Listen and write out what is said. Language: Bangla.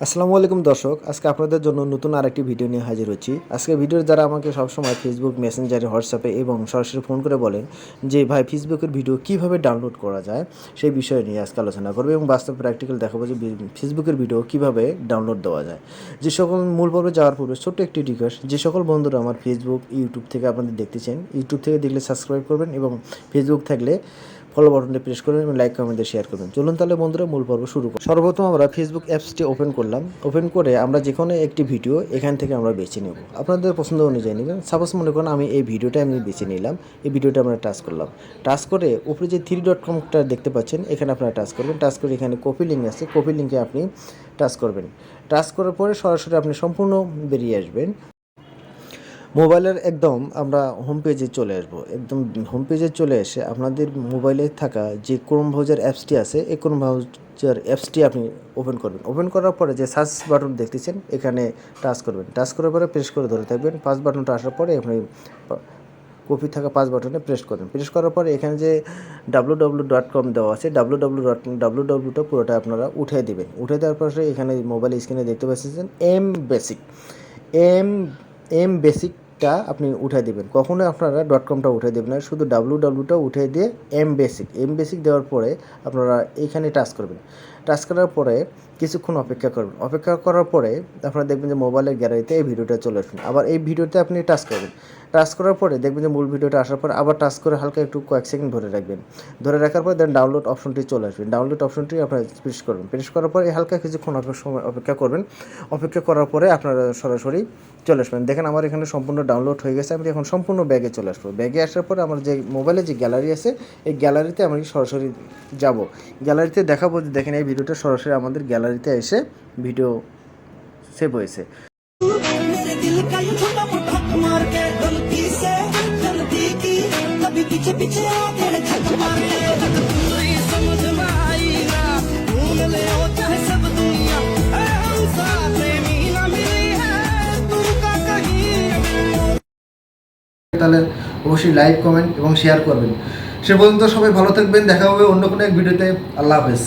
আসসালামু আলাইকুম দর্শক, আজকে আপনাদের জন্য নতুন আরেকটি ভিডিও নিয়ে হাজির হচ্ছি। আজকে ভিডিওর যারা আমাকে সবসময় ফেসবুক মেসেঞ্জারে, হোয়াটসঅ্যাপে এবং সরাসরি ফোন করে বলেন যে ভাই ফেসবুকের ভিডিও কিভাবে ডাউনলোড করা যায়, সেই বিষয় নিয়ে আজকে আলোচনা করবো এবং বাস্তব প্র্যাকটিক্যাল দেখাবো যে ফেসবুকের ভিডিও কিভাবে ডাউনলোড দেওয়া যায়। যে সকল মূল পর্বে যাওয়ার পূর্বে ছোট্ট একটি রিকোয়েস্ট, যে সকল বন্ধুরা আমার ফেসবুক, ইউটিউব থেকে আপনাদের দেখতেছেন, ইউটিউব থেকে দেখলে সাবস্ক্রাইব করবেন এবং ফেসবুক থাকলে ফলো বাটনটি প্রেস করবেন এবং লাইক কমেন্টে শেয়ার করবেন। চলুন তাহলে বন্ধুরা মূল পর্ব শুরু করি। সর্বপ্রথম আমরা ফেসবুক অ্যাপসটি ওপেন করলাম। ওপেন করে আমরা যে কোনো একটি ভিডিও এখান থেকে আমরা বেছে নেব, আপনাদের পছন্দ অনুযায়ী নেবেন। সাপোজ মনে করেন আমি এই ভিডিওটা বেছে নিলাম, এই ভিডিওটা আমরা টাচ করলাম। টাচ করে উপরে যে 3.comটা দেখতে পাচ্ছেন, এখানে আপনারা টাচ করবেন। টাচ করে এখানে কপি লিঙ্ক আছে, কপি লিঙ্কে আপনি টাচ করবেন। টাচ করার পরে সরাসরি আপনি সম্পূর্ণ বেরিয়ে আসবেন। মোবাইলের একদম আমরা হোম পেজে চলে আসবো। একদম হোম পেজে চলে এসে আপনাদের মোবাইলে থাকা যে ক্রোম ব্রাউজার অ্যাপসটি আছে, এই ক্রোম ব্রাউজার অ্যাপসটি আপনি ওপেন করবেন। ওপেন করার পরে যে সার্চ বাটন দেখতেছেন, এখানে টাচ করবেন। টাচ করার পরে প্রেস করে ধরে থাকবেন। পাঁচ বাটনটা আসার পরে আপনি কপি থাকা পাঁচ বাটনে প্রেস করবেন। প্রেস করার পরে এখানে যে www.com দেওয়া আছে, www.www পুরোটা আপনারা উঠে দেবেন। উঠে দেওয়ার পরে এখানে মোবাইল স্ক্রিনে দেখতে পাচ্ছেন বেসিক বেসিকটা আপনি উঠে দেবেন। কখনোই আপনারা .comটা উঠে দেবেন না, শুধু wwwটা উঠে দিয়ে বেসিক দেওয়ার পরে আপনারা এইখানে টাচ করবেন। টাচ করার পরে কিছুক্ষণ অপেক্ষা করবেন। অপেক্ষা করার পরে আপনারা দেখবেন যে মোবাইলের গ্যালারিতে এই ভিডিওটা চলে আসবেন। আবার এই ভিডিওতে আপনি টাচ করবেন। টাচ করার পরে দেখবেন যে মূল ভিডিওটা আসার পরে আবার টাচ করে হালকা একটু কয়েক সেকেন্ড ধরে রাখবেন। ধরে রাখার পরে দেন ডাউনলোড অপশনটি চলে আসবেন। ডাউনলোড অপশনটি আপনারা প্রেস করবেন। প্রেস করার পরে হালকা কিছুক্ষণ সময় অপেক্ষা করবেন। অপেক্ষা করার পরে আপনারা সরাসরি চলে আসবেন। দেখেন আমার এখানে সম্পূর্ণ ডাউনলোড হয়ে গেছে। আমি এখন সম্পূর্ণ ব্যাগে চলে আসবো। ব্যাগে আসার পরে আমার যে মোবাইলে যে গ্যালারি আছে, এই গ্যালারিতে আমি সরাসরি যাব। গ্যালারিতে দেখাবো যে দেখেন এই ভিডিওটা সরাসরি আমাদের গ্যালারিতে এসে ভিডিও সেভ হয়েছে। তাহলে অবশ্যই লাইক, কমেন্ট এবং শেয়ার করবেন। সে পর্যন্ত সবাই ভালো থাকবেন। দেখা হবে অন্য কোনো এক ভিডিওতে। আল্লাহ হাফেজ।